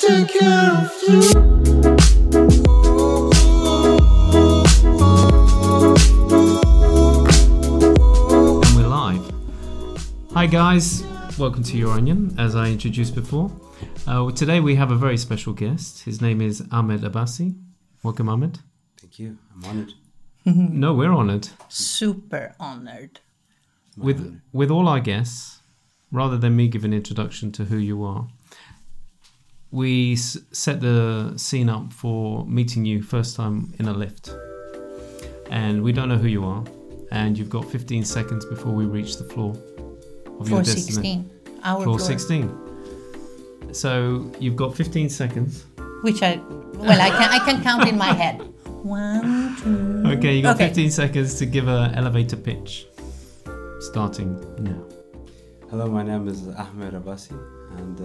take care of you. And we're live. Hi guys, welcome to Your Onion, as I introduced before. Today we have a very special guest. His name is Ahmed Abbassi. Welcome, Ahmed. Thank you. I'm honored. No, we're honored. Super honored. With all our guests, rather than me give an introduction to who you are, we set the scene up for meeting you first time in a lift. And we don't know who you are. And you've got 15 seconds before we reach the floor of your destination. 16. Our floor. 16. So you've got 15 seconds. Which I can count in my head. 1, 2. Okay, you got 15 seconds to give an elevator pitch. Starting now. Hello, my name is Ahmed Abbassi, and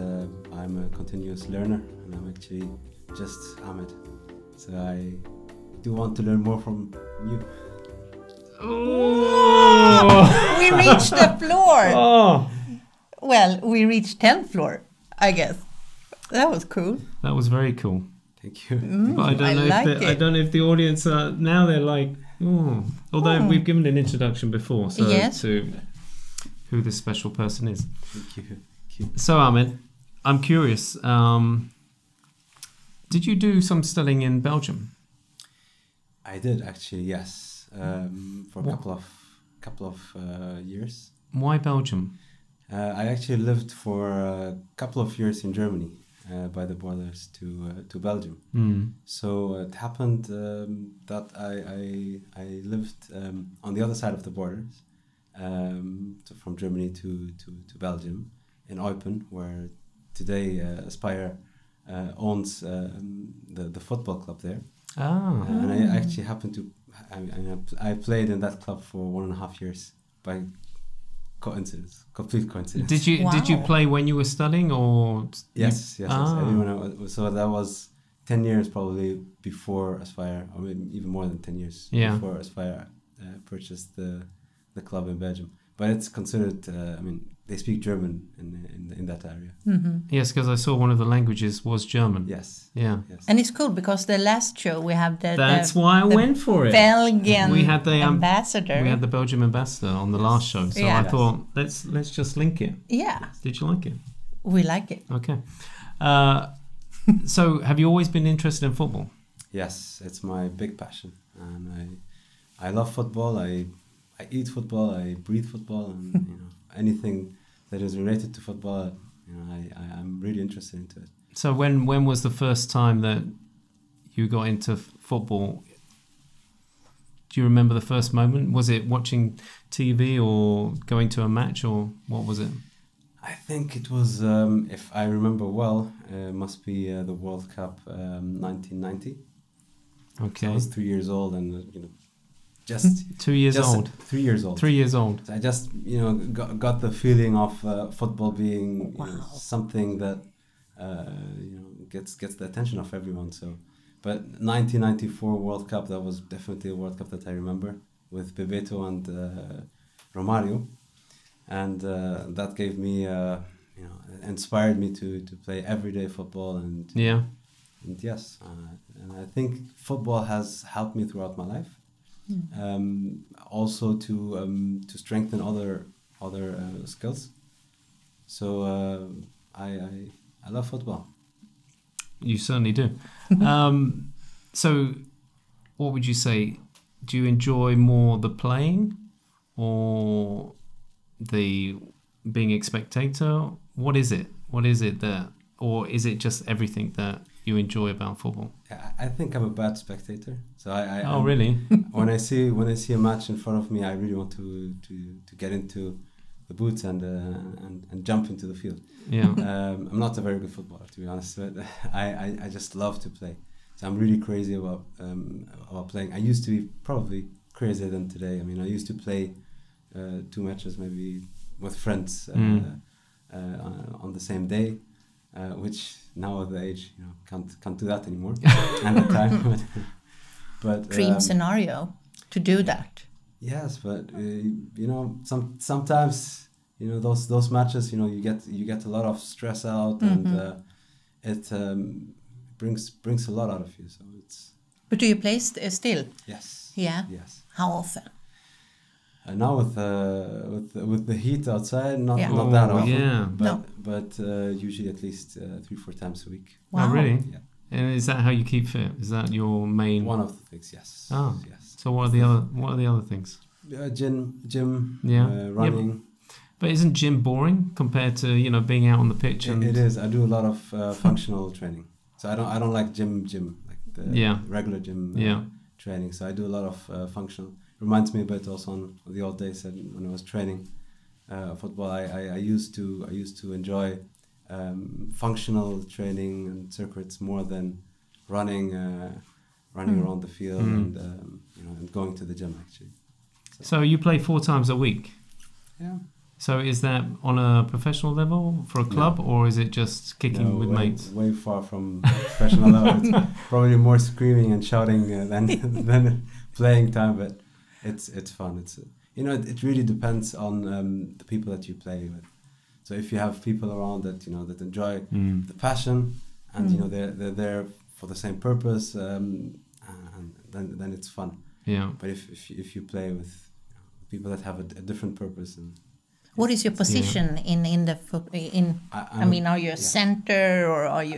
I'm a continuous learner, and I'm actually just Ahmed. So I do want to learn more from you. Oh. We reached the floor. Oh. Well, we reached 10th floor, I guess. That was cool. That was very cool. Thank you. But I don't know if the audience are now. They're like, oh. Although we've given an introduction before, so Yes. to who this special person is. Thank you. So Ahmed, I'm curious. Did you do some studying in Belgium? I did actually, yes, for a couple of years. Why Belgium? I actually lived for a couple of years in Germany, by the borders to Belgium. So it happened that I lived on the other side of the borders, from Germany to Belgium, in Eupen, where today Aspire owns the football club there. And I actually happened to, I played in that club for 1.5 years by coincidence, complete coincidence. Did you play when you were studying, or yes. I mean, so that was 10 years probably before Aspire, or maybe even more than 10 years before Aspire purchased the club in Belgium. But it's considered, I mean, they speak German in that area. Mm-hmm. Yes, because I saw one of the languages was German. Yes. Yeah. Yes. And it's cool because the last show we have That's why I went for it. Belgian we had the ambassador. We had the Belgian ambassador on the last show, so I thought let's just link it. Yeah. Did you like it? We like it. Okay. So have you always been interested in football? Yes, it's my big passion, and I love football. I eat football. I breathe football, and anything that is related to football, I'm really interested into it. So when was the first time that you got into football? Do you remember the first moment? Was it watching TV or going to a match, or what was it? I think it was, if I remember well, must be the World Cup 1990. Okay. So I was 3 years old, and just 2 years old. 3 years old. 3 years old. So I just got the feeling of football being something that gets the attention of everyone. So, but 1994 World Cup, that was definitely a World Cup that I remember, with Bebeto and Romario, and that gave me inspired me to play everyday football, and yes, and I think football has helped me throughout my life. Also to strengthen other skills. So I love football. You certainly do. So what would you say? Do you enjoy more the playing or the being a spectator? What is it? What is it that, or is it just everything that you enjoy about football? I think I'm a bad spectator. So really? when I see a match in front of me, I really want to get into the boots and jump into the field. Yeah. I'm not a very good footballer, to be honest, but I just love to play. So I'm really crazy about playing. I used to be probably crazier than today. I mean, I used to play 2 matches maybe with friends on the same day. Which now at the age, can't do that anymore. And at time, but dream scenario to do that. Yes, but sometimes those matches, you get a lot of stress out, and it brings a lot out of you. So it's But do you play still? yes. Yeah. Yes. How often? Now with the heat outside, not Yeah. not that Oh, often. yeah. But usually at least 3-4 times a week. Wow. Oh, really? Yeah. And is that how you keep fit? Is that your main? One of the things, yes. Ah. Yes. So what are the other things? Gym. Yeah. Running. But isn't gym boring compared to being out on the pitch? And It is. I do a lot of functional training. So I don't like gym like the regular gym training. So I do a lot of functional. Reminds me a bit also on the old days when I was training football. I used to enjoy functional training and circuits more than running around the field and going to the gym actually. So you play 4 times a week. Yeah. So is that on a professional level for a club, or is it just kicking with mates? Way far from professional level. It's probably more screaming and shouting than playing time, but it's fun. It's it really depends on the people that you play with. So if you have people around that that enjoy the passion and they're there for the same purpose, and then it's fun. Yeah. But if you play with people that have a different purpose and What is your position in the I mean, are you a center or are you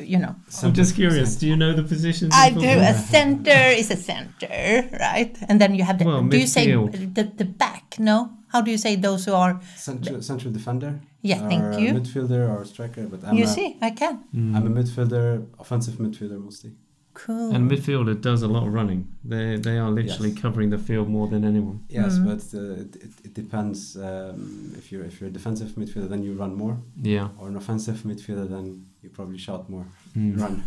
I'm just curious. Do you know the positions? I do. A center is a center, right? And then you have the. Do you say the back? No. How do you say those who are central defender? Yeah, thank you. Midfielder or striker, but I can. I'm a midfielder, offensive midfielder mostly. Cool. And midfielder does a lot of running. They are literally covering the field more than anyone. Yes, but it depends. If you're a defensive midfielder, then you run more. Yeah. Or an offensive midfielder, then you probably shout more. Run.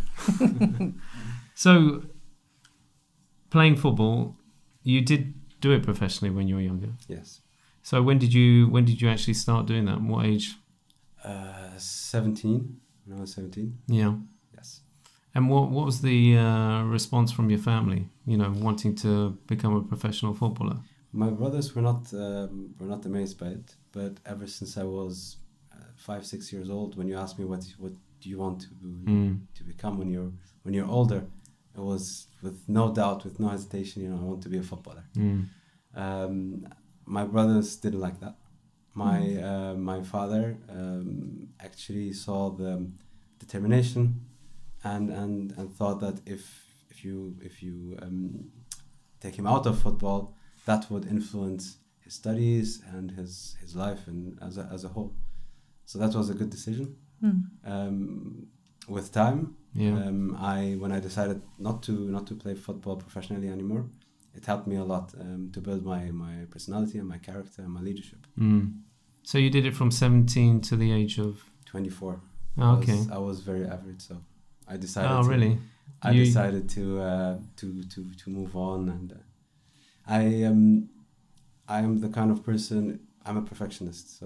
So, playing football, you did do it professionally when you were younger. Yes. So when did you actually start doing that? What age? 17. When I was 17. Yeah. Yes. And what was the response from your family? Wanting to become a professional footballer. My brothers were not amazed by it, but ever since I was 5-6 years old, when you asked me what do you want to become when you're older, it was with no doubt, with no hesitation. I want to be a footballer. My brothers didn't like that. My father actually saw the determination and thought that if you take him out of football, that would influence his studies and his life and as a whole. So that was a good decision. With time, when I decided not to play football professionally anymore, it helped me a lot to build my personality and my character and my leadership. So you did it from 17 to the age of 24. Oh, okay. I was very average, so I decided. Oh, really? I decided to move on, and I am the kind of person. I'm a perfectionist, so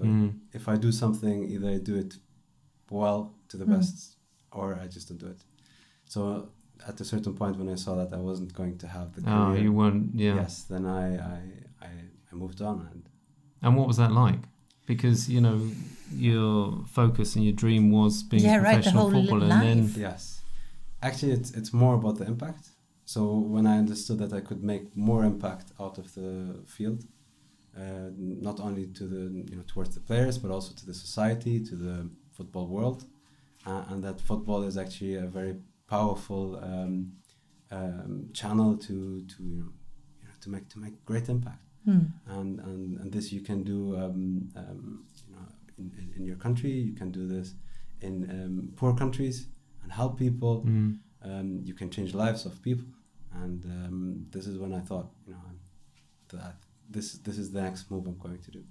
if I do something, either I do it well to the best, or I just don't do it. So at a certain point, when I saw that I wasn't going to have the career, oh, you weren't, yeah. Yes, then I moved on, and what was that like? Because your focus and your dream was being a professional footballer, life. and then yes, actually it's more about the impact. So when I understood that I could make more impact out of the field, not only to the towards the players, but also to the society, to the football world, and that football is actually a very powerful channel to make great impact. And this you can do in your country. You can do this in poor countries and help people. You can change lives of people, and this is when I thought that this is the next move I'm going to do.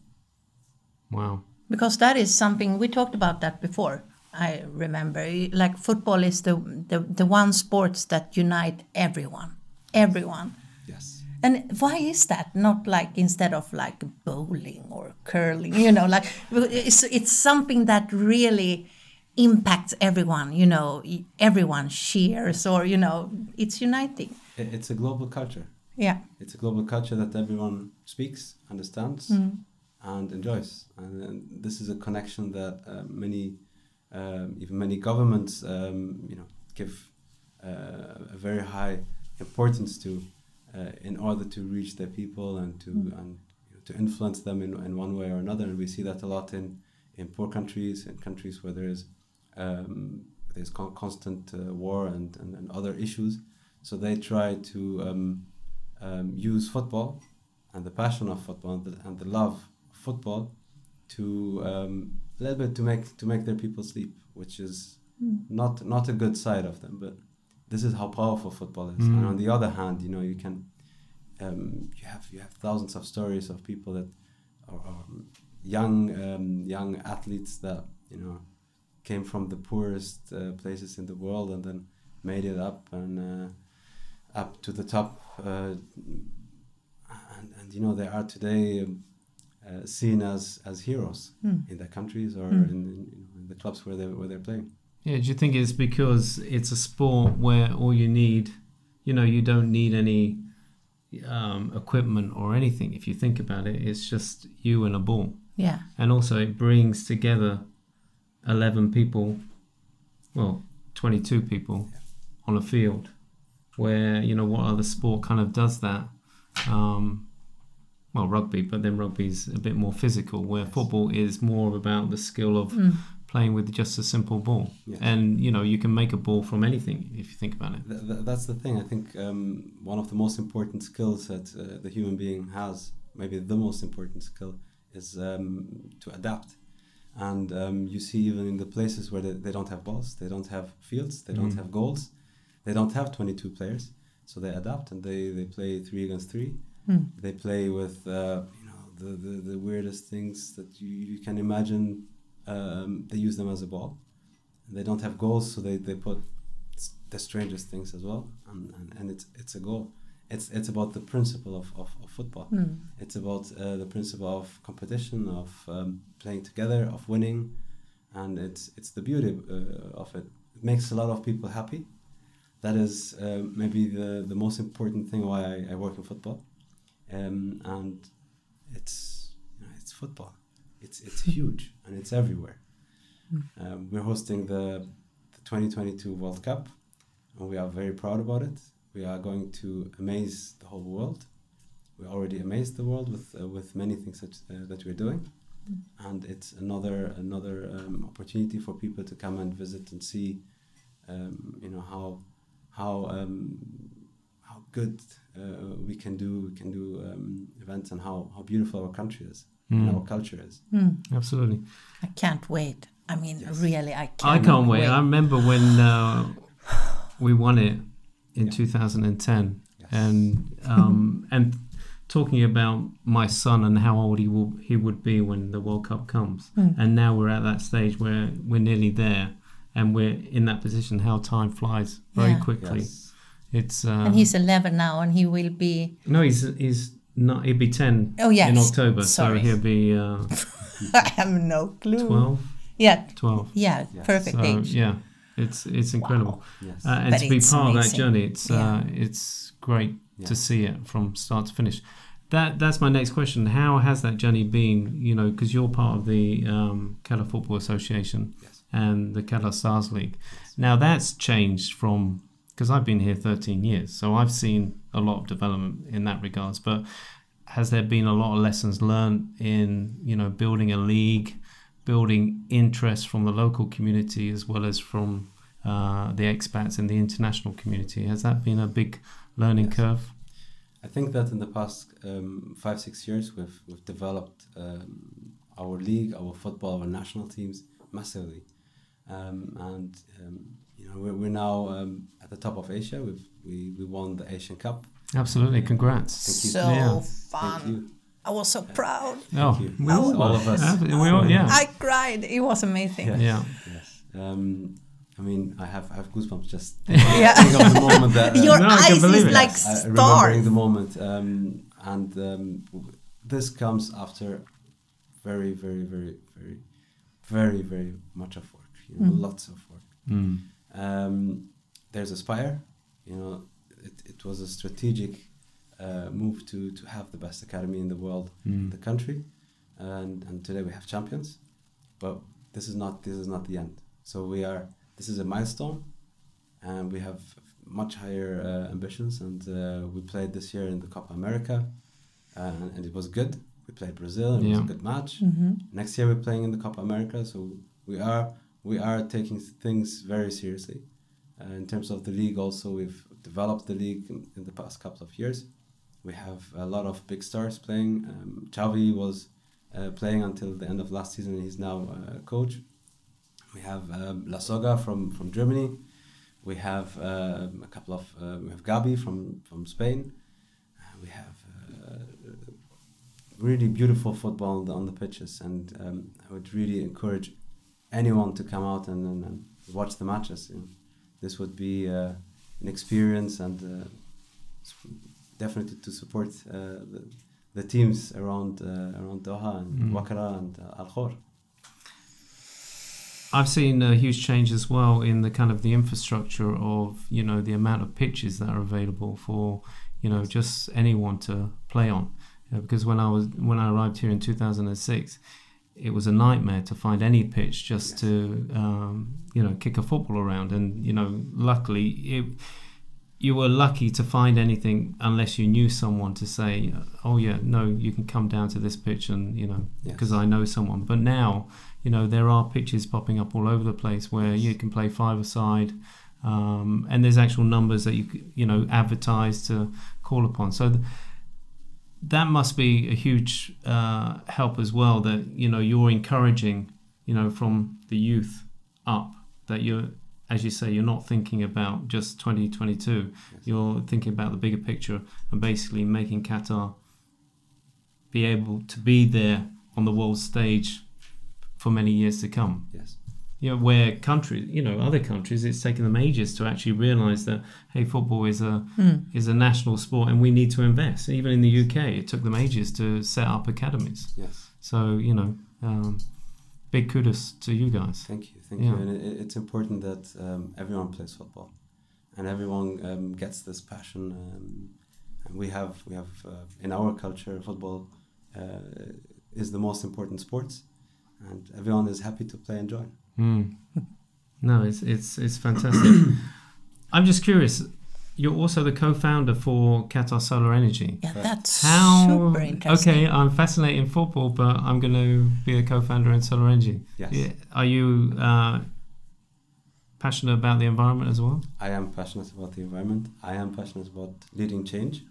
Wow. Because that is something we talked about that before. I remember, like football is the one sports that unite everyone. Yes. And why is that? Not like instead of like bowling or curling, like it's something that really impacts everyone. Everyone cheers, or it's uniting. It's a global culture. Yeah. It's a global culture that everyone speaks, understands, and enjoys. And this is a connection that many even many governments, give a very high importance to in order to reach their people and to influence them in one way or another. And we see that a lot in poor countries, in countries where there's constant war and other issues. So they try to use football and the passion of football and the love of football to a little bit to make their people sleep, which is not a good side of them. But this is how powerful football is. And on the other hand, you can you have thousands of stories of people that are young athletes that came from the poorest places in the world and then made it up and up to the top, and they are today seen as heroes in their countries or in the clubs where they're playing. Yeah, do you think it's because it's a sport where all you need, you don't need any equipment or anything? If you think about it, it's just you and a ball. Yeah. And also it brings together 11 people, 22 people on a field, where, what other sport kind of does that? Rugby, but then rugby's a bit more physical, where football is more about the skill of playing with just a simple ball. Yes. And, you can make a ball from anything, if you think about it. That's the thing. I think one of the most important skills that the human being has, maybe the most important skill, is to adapt. And you see even in the places where they don't have balls, they don't have fields, they don't have goals, they don't have 22 players, so they adapt and they play 3 against 3. They play with the weirdest things that you can imagine. They use them as a ball. They don't have goals, so they put the strangest things as well, and it's a goal. It's about the principle of football. It's about the principle of competition, of playing together, of winning, and it's the beauty of it. It makes a lot of people happy. That is maybe the most important thing why I work in football, and it's football. It's huge and it's everywhere. We're hosting the 2022 World Cup, and we are very proud about it. We are going to amaze the whole world. We already amazed the world with many things that we're doing, and it's another opportunity for people to come and visit and see, how good we can do events, and how beautiful our country is and our culture is. Absolutely. I can't wait. I mean, really, I can't wait. I remember when we won it in 2010, and talking about my son and how old he would be when the World Cup comes, and now we're at that stage where we're nearly there, and we're in that position. How time flies very quickly. Yes. It's and he's 11 now, and he will be. No, he's not. He'll be 10 in October, Sorry. so he'll be. I have no clue. 12. Yeah. 12. Yeah, Yes. perfect age. Yeah. It's incredible. Wow. Yes. And But to be it's part of that amazing. journey, it's great to see it from start to finish. That's my next question. How has that journey been? Because you're part of the Qatar Football Association and the Qatar Stars League. Now that's changed from, because I've been here 13 years, so I've seen a lot of development in that regards. But has there been a lot of lessons learned in building a league, building interest from the local community as well as from the expats in the international community? Has that been a big learning curve? I think that in the past 5-6 years we've developed our league, our football, our national teams massively, and we're now at the top of Asia. We won the Asian Cup. Absolutely, congrats! Thank you. So fun. Thank you. I was so proud. Oh, We all of us. We all, yeah. I cried. It was amazing. Yeah. Yes. I mean, I have goosebumps just Yeah. thinking of the moment that Your No, I can eyes believe is it. like remembering stars. the moment, and this comes after very, very, very, very, very, very much of work. Lots of work. There's Aspire. It was a strategic move to have the best academy in the world, in the country, and today we have champions. But this is not the end. So this is a milestone, and we have much higher ambitions. And we played this year in the Copa America, and it was good. We played Brazil, and it was a good match. Next year we're playing in the Copa America, so we are taking things very seriously. In terms of the league also, we've developed the league in the past couple of years. We have a lot of big stars playing. Xavi was playing until the end of last season. He's now coach. We have La Soga from Germany. We have a couple of we have Gabi from Spain. We have really beautiful football on the pitches, and I would really encourage anyone to come out and watch the matches. This would be an experience, and definitely to support the teams around Doha and Wakara and Al Khor. I've seen a huge change as well in the kind of the infrastructure of, the amount of pitches that are available for, just anyone to play on. Because when I arrived here in 2006, it was a nightmare to find any pitch just to, kick a football around. And, luckily, you were lucky to find anything unless you knew someone to say, oh, yeah, no, you can come down to this pitch and, because I know someone. But now, there are pitches popping up all over the place where you can play five-a-side, and there's actual numbers that you advertise to call upon. So that must be a huge help as well, that you're encouraging from the youth up, that you're, as you say, you're not thinking about just 2022. You're thinking about the bigger picture and basically making Qatar be able to be there on the world stage for many years to come. Yes. Where countries, other countries, it's taken them ages to actually realise that, hey, football is a national sport and we need to invest. Even in the UK, it took them ages to set up academies. Yes. So, big kudos to you guys. Thank you. And it's important that everyone plays football, and everyone gets this passion. And we have in our culture, football is the most important sports, and everyone is happy to play and join. No, it's fantastic. I'm just curious. You're also the co-founder for Qatar Solar Energy. Yeah, that's super interesting. Okay, I'm fascinated in football, but I'm going to be a co-founder in solar energy. Yes. Yeah, are you passionate about the environment as well? I am passionate about the environment. I am passionate about leading change.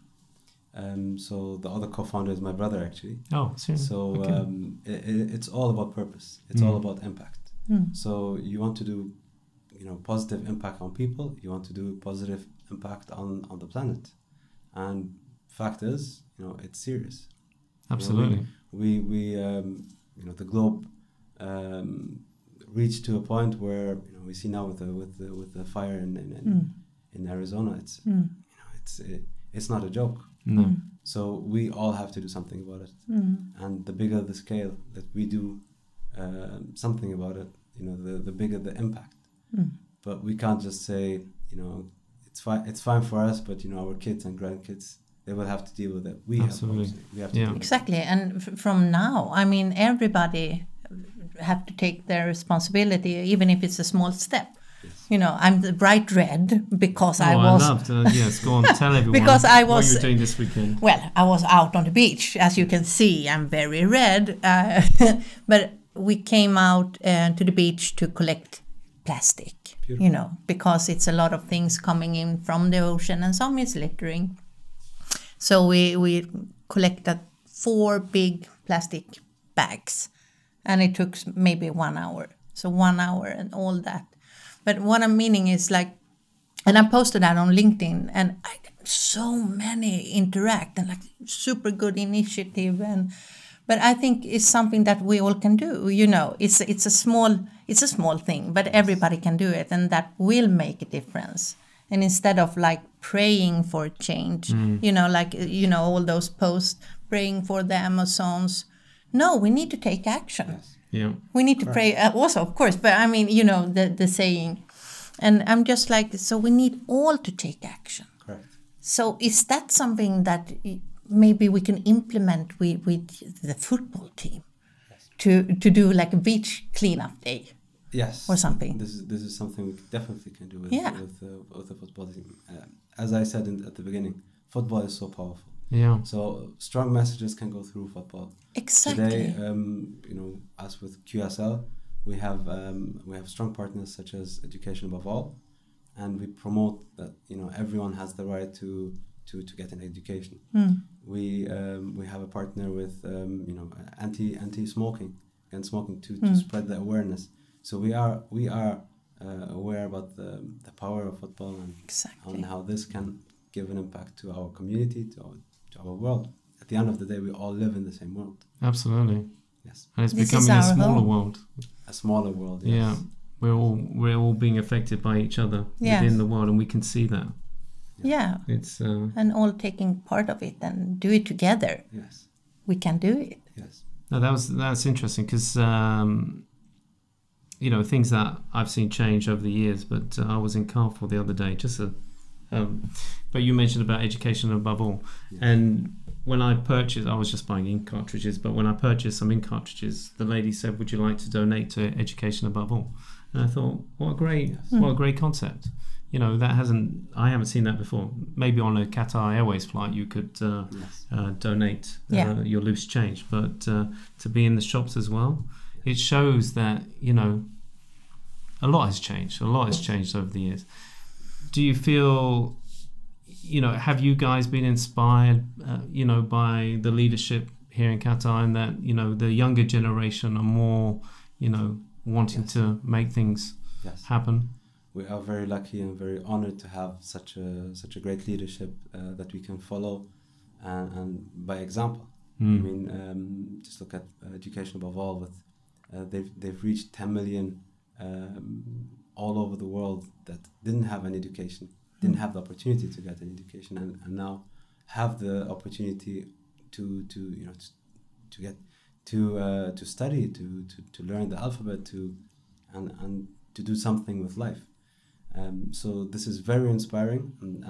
So the other co-founder is my brother, actually. Oh, seriously? So okay. It's all about purpose. It's all about impact. So you want to do, positive impact on people. You want to do positive impact on the planet. And fact is, it's serious. Absolutely. We the globe reached to a point where we see now with the fire in Arizona. It's not a joke. No. So we all have to do something about it. And the bigger the scale that we do something about it, the bigger the impact. But we can't just say, it's fine for us, but our kids and grandkids, they will have to deal with it. We Absolutely. have to deal with it. Exactly. And from now, everybody have to take their responsibility, even if it's a small step. Yes. I'm the bright red because I was... I loved yes, go on, tell everyone because I was, what you were doing this weekend. Well, I was out on the beach. As you can see, I'm very red. But we came out to the beach to collect plastic, Beautiful. Because it's a lot of things coming in from the ocean and some is littering. So we collected 4 big plastic bags and it took maybe 1 hour. So 1 hour and all that. But what I'm meaning is and I posted that on LinkedIn and so many interact and super good initiative but I think it's something that we all can do. It's a small thing, but everybody can do it, and that will make a difference. And instead of praying for change, all those posts praying for the Amazons. No, we need to take action. Yes. Yeah. We need to pray also, of course, but the saying, and I'm just so we need all to take action. Correct. So is that something that maybe we can implement with the football team to do a beach cleanup day? Yes. or something. This is something we definitely can do with the football team. As I said at the beginning, football is so powerful. Yeah. So strong messages can go through football. Exactly. Today, as with QSL, we have strong partners such as Education Above All, and we promote that everyone has the right to get an education. We have a partner with anti-smoking and smoking to spread the awareness. So we are aware about the power of football and how this can give an impact to our community, to our world. At the end of the day, we all live in the same world. Absolutely. Yes. And it's becoming a smaller world. A smaller world. Yes. Yeah. We're all being affected by each other within the world, and we can see that. Yeah. It's and all taking part of it and do it together. Yes. We can do it. Yes. No, that's interesting because things that I've seen change over the years. But I was in Carrefour the other day, but you mentioned about education above all, and when I purchased, I was just buying ink cartridges. But when I purchased some ink cartridges, the lady said, "Would you like to donate to education above all?" And I thought, what a great concept. I haven't seen that before. Maybe on a Qatar Airways flight, you could donate your loose change, but to be in the shops as well, it shows that a lot has changed. A lot has changed over the years. Do you feel, have you guys been inspired, by the leadership here in Qatar, and that the younger generation are more, wanting to make things happen? We are very lucky and very honored to have such a great leadership that we can follow, and by example. I mean, just look at Education Above All. With they've reached 10 million all over the world that didn't have an education, didn't have the opportunity to get an education, and now have the opportunity to study, to learn the alphabet, and to do something with life. So this is very inspiring,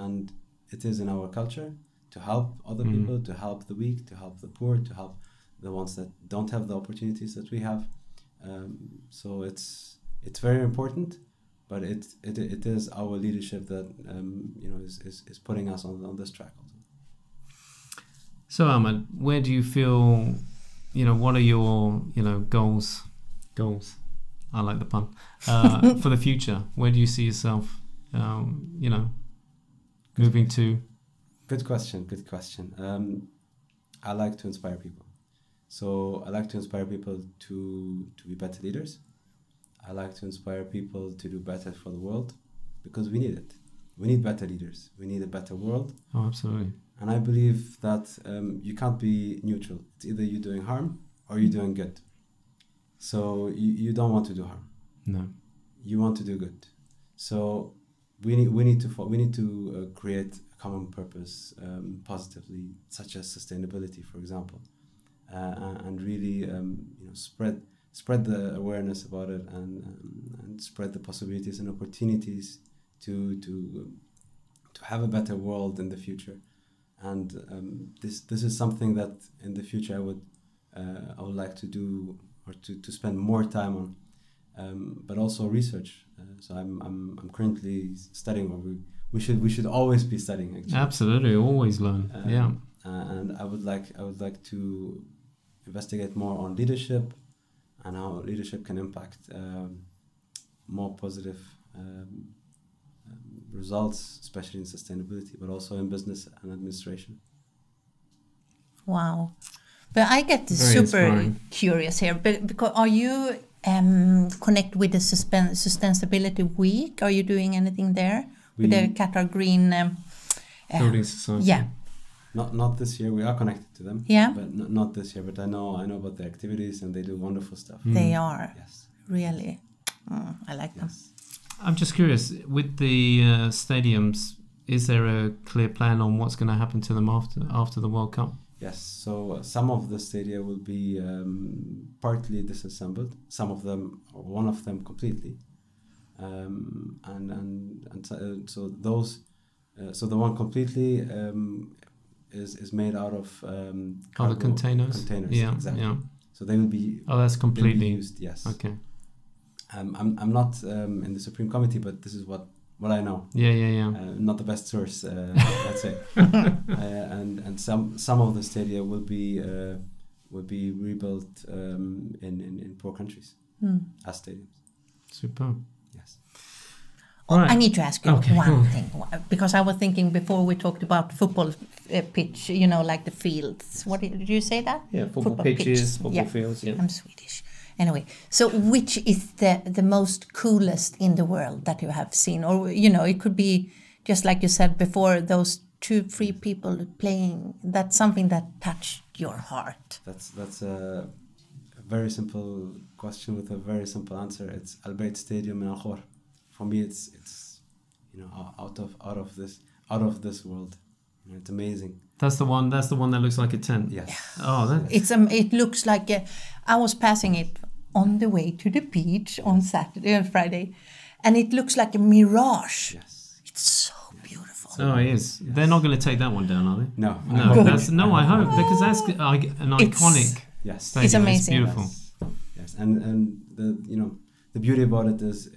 and it is in our culture to help other people, to help the weak, to help the poor, to help the ones that don't have the opportunities that we have. So it's very important, but it is our leadership that is putting us on this track also. So Ahmed, where do you feel, what are your goals? I like the pun. For the future, where do you see yourself, moving to? Good question. I like to inspire people. So I like to inspire people to be better leaders. I like to inspire people to do better for the world, because we need it. We need better leaders. We need a better world. Oh, absolutely. And I believe that you can't be neutral. It's either you're doing harm or you're doing good. So you don't want to do harm. No. You want to do good. So we need to create a common purpose positively, such as sustainability, for example, and really spread the awareness about it, and spread the possibilities and opportunities to have a better world in the future. And this is something that in the future I would like to do, or to spend more time on, but also research. So I'm currently studying, or we should always be studying, actually. Absolutely, always learn. And I would like to investigate more on leadership, and how leadership can impact more positive results, especially in sustainability, but also in business and administration. Wow. But I get curious here, because are you connect with the Sustainability Week? Are you doing anything there with the Qatar Green Building Society? Yeah. Not this year. We are connected to them. Yeah. But not this year. But I know about the activities, and they do wonderful stuff. They are. Yes. Really. I like them. I'm just curious, with the stadiums, is there a clear plan on what's going to happen to them after the World Cup? Yes, so some of the stadia will be partly disassembled. Some of them, or one of them, completely. So those, so the one completely is made out of the containers. Yeah, exactly. Yeah. So they will be. Oh, that's completely used. Yes. Okay. I'm not in the Supreme Committee, but this is what I know. Yeah. Not the best source, let's say. And some of the stadia will be rebuilt in poor countries as stadiums. Superb. Yes. Right. I need to ask you one thing, because I was thinking before we talked about football pitch, you know, like the fields. What did you say that? Yeah, football pitches, football fields. Yeah. I'm Swedish. Anyway, so which is the most coolest in the world that you have seen? Or, you know, it could be just like you said before, those 2-3 people playing. That's something that touched your heart. That's a very simple question with a very simple answer. It's Al Bayt Stadium in Al Khor. For me, it's you know, out of this world. You know, it's amazing. That's the one that looks like a tent. Yes. Oh, that. It's it looks like I was passing it on the way to the beach on Saturday and Friday, and it looks like a mirage. Yes. It's so beautiful. Oh, it is. Yes. They're not going to take that one down, are they? No. I hope, because that's an iconic. Yes. Stadium. It's amazing. It's beautiful. Yes. And the beauty about it is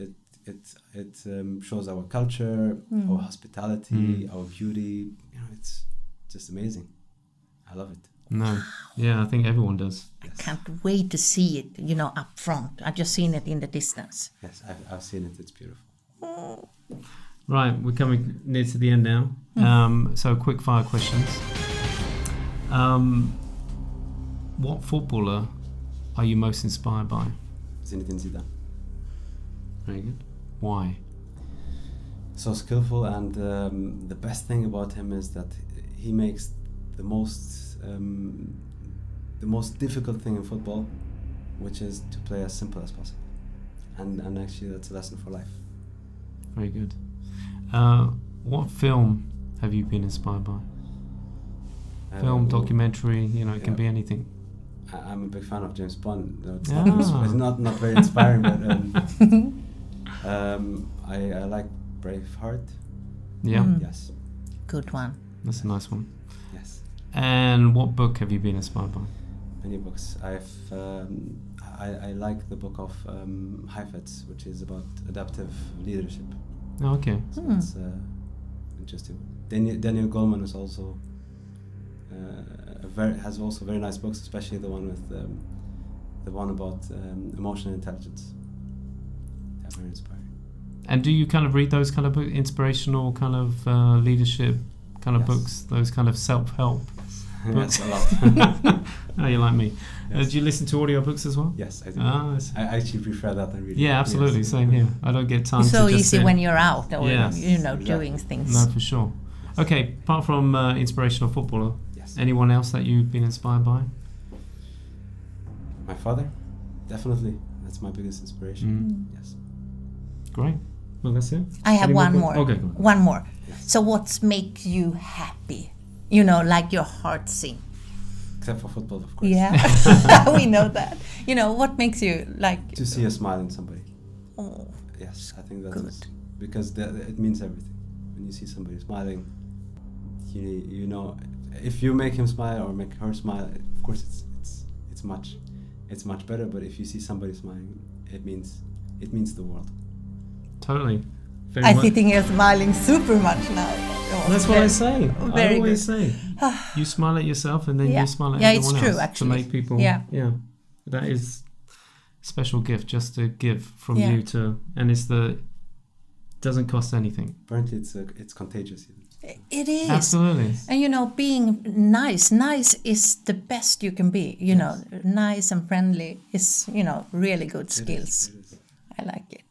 it shows our culture, our hospitality, our beauty. You know, it's just amazing. I love it. No. Yeah, I think everyone does. Yes. I can't wait to see it, you know, up front. I've just seen it in the distance. Yes, I've seen it. It's beautiful. Right, we're coming near to the end now. So quick fire questions. What footballer are you most inspired by? Zinedine Zidane. Very good. Why? So skillful, and the best thing about him is that he makes the most difficult thing in football, which is to play as simple as possible, and actually that's a lesson for life. Very good. What film have you been inspired by? Film, documentary, you know, it can be anything. I'm a big fan of James Bond. No, it's, Ah. it's not very inspiring, but I like Braveheart. Yeah, Yes. Good one. that's a nice one. Yes. And what book have you been inspired by? Many books. I like the book of Heifetz, which is about adaptive leadership. Oh, okay. So it's interesting. Daniel Goleman is also has also very nice books, especially the one with the one about emotional intelligence. They're very inspiring. And do you kind of read those kind of inspirational kind of leadership kind of books, those kind of self-help books? Yes, a lot. Oh, you're like me. Yes. Do you listen to audiobooks as well? Yes, I do. I actually prefer that than reading. Yeah, absolutely. Yes. Same here. I don't get time It's to so just easy sit. when you're out or, Yes. you know, Exactly. doing things. No, for sure. Okay, apart from inspirational footballer, Yes. anyone else that you've been inspired by? My father, definitely. That's my biggest inspiration. Yes. Great. Well, that's it. I have Any one book? more. Okay, go on. One more. Yes. So what makes you happy? You know, like your heart sing. Except for football, of course. Yeah, we know that. You know, what makes you like... To see a smile in somebody. Oh, Yes, I think that's Good. because it means everything. When you see somebody smiling, you know, if you make him smile or make her smile, of course it's much better. But if you see somebody smiling, it means the world. Totally. Very I'm well- sitting here smiling super much now. That's what I say. Very I always say. You smile at yourself and then Yeah. you smile at Yeah, everyone it's true, else actually. to make people. Yeah. That is a special gift just to give from Yeah. you to, and doesn't cost anything. Apparently, it's contagious. Even. It is. Absolutely. And, you know, being nice is the best you can be. You know, nice and friendly is, you know, really good skills. It is. I like it.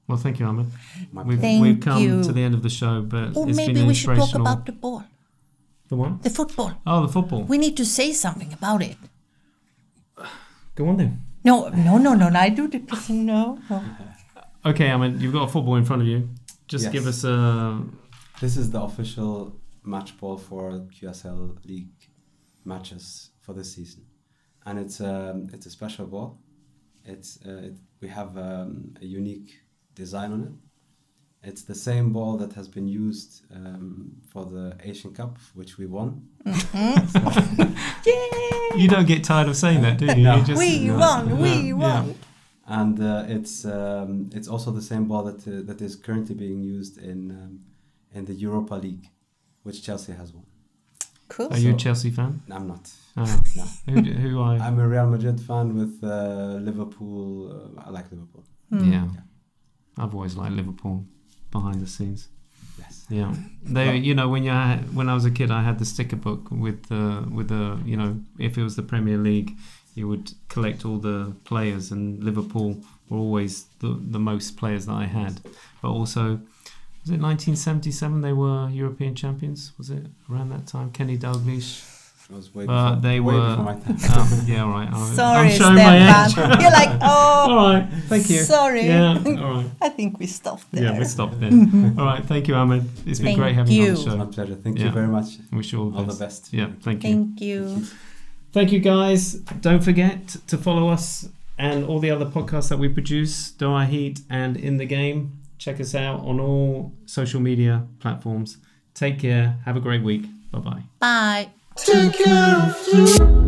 Well, thank you, Ahmed. My We've Thank come you. to the end of the show, but Or it's maybe been we should talk inspirational. about the ball, The what? the football. Oh, the football. We need to say something about it. Go on then. No, I do the no. Okay, Ahmed, you've got a football in front of you. Just Yes. give us a. This is the official match ball for QSL League matches for this season, and it's a special ball. We have a unique design on it. It's the same ball that has been used for the Asian Cup, which we won. Yay! You don't get tired of saying that, do you? No. You just, We won. Yeah. and it's also the same ball that is currently being used in the Europa League, which Chelsea has won. Cool. Are you a Chelsea fan? I'm not. Oh. No. Who are you? I'm a Real Madrid fan with Liverpool. I like Liverpool. Yeah. I've always liked Liverpool behind the scenes. Yes. Yeah. They, you know, when I was a kid, I had the sticker book with the you know, if it was the Premier League, you would collect all the players, and Liverpool were always the most players that I had. But also, was it 1977 they were European champions? Was it around that time? Kenny Dalglish. It was way before, they way were. before my time. Yeah, all right. Sorry, I'm showing my age. Stefan. You're like, oh. All right, thank you. Sorry. Yeah, all right. I think we stopped there. Yeah, we stopped there. All right, thank you, Ahmed. It's been great having you on the It's show. my pleasure. Thank you very much. Wish you all the best. Yeah, thank you. Thank you. Thank you, guys. Don't forget to follow us and all the other podcasts that we produce, Doha Heat and In the Game. Check us out on all social media platforms. Take care. Have a great week. Bye-bye. Bye. Take care of you.